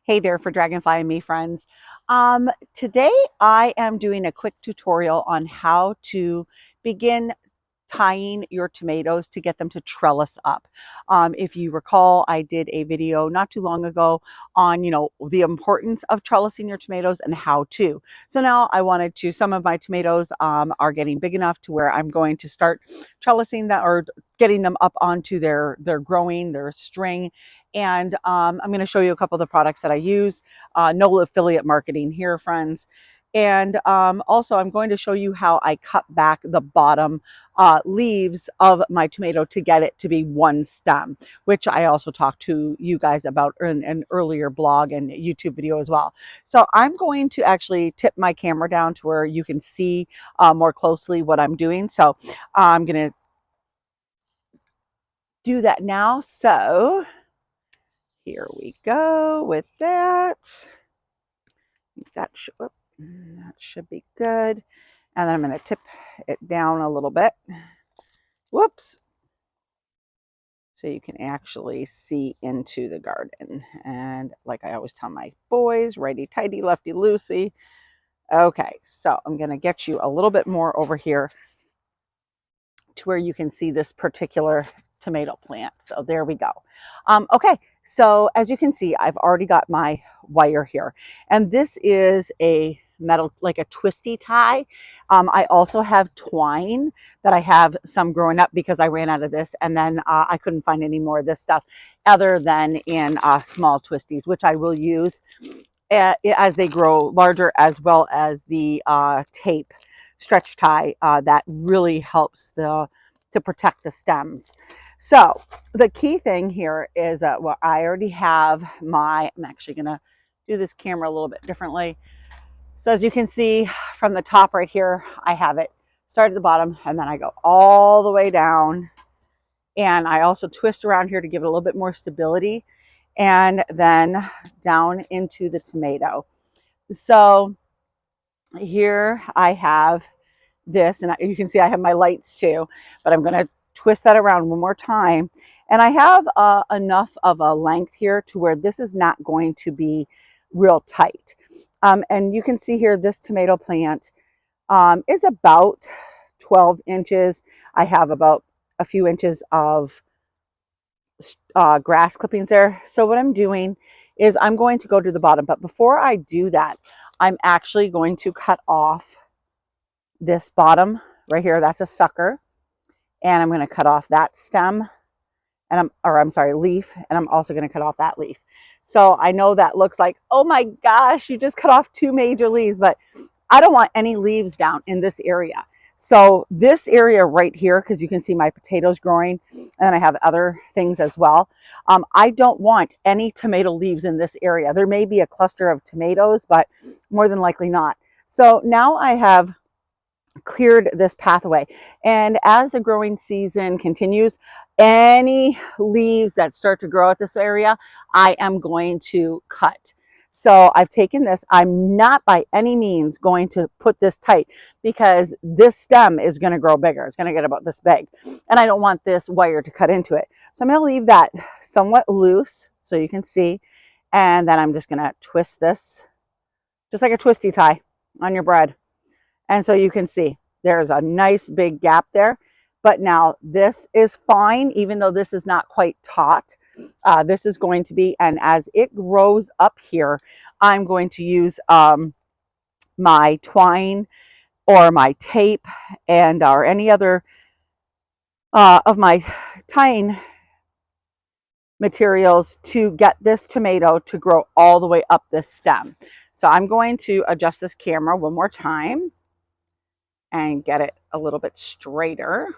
Hey there for Dragonfly and me friends. Today I am doing a quick tutorial on how to begin tying your tomatoes to get them to trellis up. If you recall, I did a video not too long ago on, the importance of trellising your tomatoes and how to. So now I wanted to, some of my tomatoes are getting big enough to where I'm going to start trellising that or getting them up onto their growing, their string. And I'm going to show you a couple of the products that I use. No affiliate marketing here, friends. And also I'm going to show you how I cut back the bottom leaves of my tomato to get it to be one stem, which I also talked to you guys about in an earlier blog and YouTube video as well. So I'm going to actually tip my camera down to where you can see more closely what I'm doing. So I'm going to do that now. So here we go with that. That should be good. And then I'm going to tip it down a little bit. Whoops. So you can actually see into the garden. And like I always tell my boys, righty tighty, lefty loosey. Okay, so I'm going to get you a little bit more over here to where you can see this particular tomato plant. So there we go. Okay, so as you can see, I've already got my wire here. And this is a metal, like a twisty tie. I also have twine that I have some growing up because I ran out of this, and then I couldn't find any more of this stuff other than in small twisties, which I will use as they grow larger, as well as the tape stretch tie that really helps to protect the stems. So the key thing here is well, I already have I'm actually going to do this camera a little bit differently. So as you can see from the top right here, I have it start at the bottom and then I go all the way down. And I also twist around here to give it a little bit more stability, and then down into the tomato. So here I have this, and you can see I have my lights too, but I'm going to twist that around one more time. And I have enough of a length here to where this is not going to be real tight. And you can see here, this tomato plant is about 12 inches. I have about a few inches of grass clippings there. So what I'm doing is I'm going to go to the bottom, but before I do that, I'm actually going to cut off this bottom right here. That's a sucker. And I'm going to cut off that stem, and I'm sorry, leaf. And I'm also going to cut off that leaf. So I know that looks like, oh my gosh, you just cut off two major leaves, but I don't want any leaves down in this area. So this area right here, because you can see my potatoes growing, and I have other things as well. I don't want any tomato leaves in this area. There may be a cluster of tomatoes, but more than likely not. So now I have cleared this pathway, and as the growing season continues, any leaves that start to grow at this area, I am going to cut. So I've taken this. I'm not by any means going to put this tight because this stem is going to grow bigger. It's going to get about this big, and I don't want this wire to cut into it. So I'm going to leave that somewhat loose so you can see, and then I'm just going to twist this just like a twisty tie on your bread. And so you can see there's a nice big gap there. But now this is fine, even though this is not quite taut. This is going to be, and as it grows up here, I'm going to use my twine or my tape and or any other of my tying materials to get this tomato to grow all the way up this stem. So I'm going to adjust this camera one more time and get it a little bit straighter.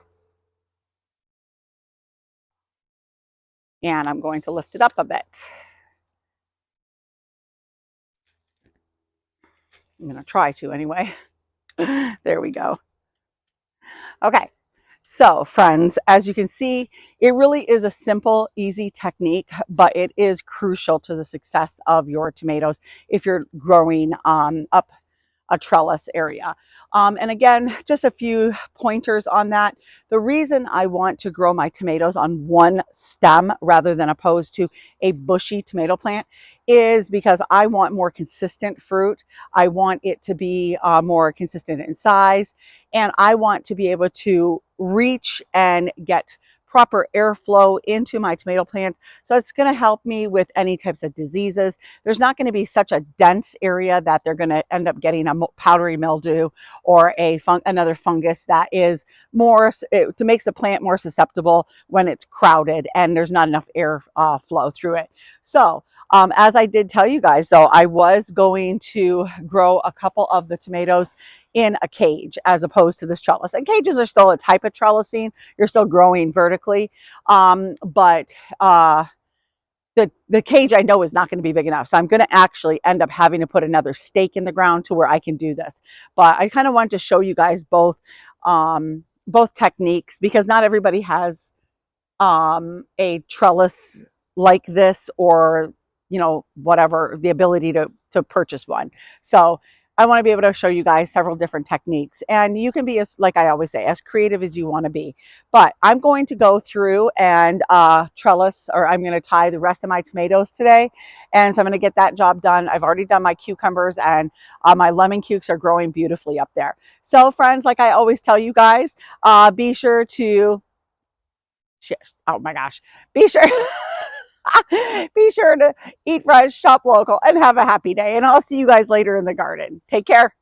And I'm going to lift it up a bit. I'm going to try to anyway. There we go. Okay. So friends, as you can see, it really is a simple, easy technique, but it is crucial to the success of your tomatoes if you're growing up a trellis area. And again, just a few pointers on that. The reason I want to grow my tomatoes on one stem rather than opposed to a bushy tomato plant is because I want more consistent fruit. I want it to be more consistent in size, and I want to be able to reach and get proper airflow into my tomato plants. So it's going to help me with any types of diseases. There's not going to be such a dense area that they're going to end up getting a powdery mildew or another fungus that is more, it makes the plant more susceptible when it's crowded and there's not enough air flow through it. So as I did tell you guys, though, I was going to grow a couple of the tomatoes in a cage as opposed to this trellis. And cages are still a type of trellising. You're still growing vertically, but the cage I know is not going to be big enough. So I'm going to actually end up having to put another stake in the ground to where I can do this. But I kind of wanted to show you guys both techniques, because not everybody has a trellis like this, or whatever, the ability to purchase one. So I want to be able to show you guys several different techniques, and you can be, as like I always say, as creative as you want to be. But I'm going to go through and trellis, or I'm going to tie the rest of my tomatoes today, and so I'm going to get that job done. I've already done my cucumbers, and my lemon cukes are growing beautifully up there. So friends, like I always tell you guys, be sure to oh my gosh, be sure be sure to eat fresh, shop local, and have a happy day. And I'll see you guys later in the garden. Take care.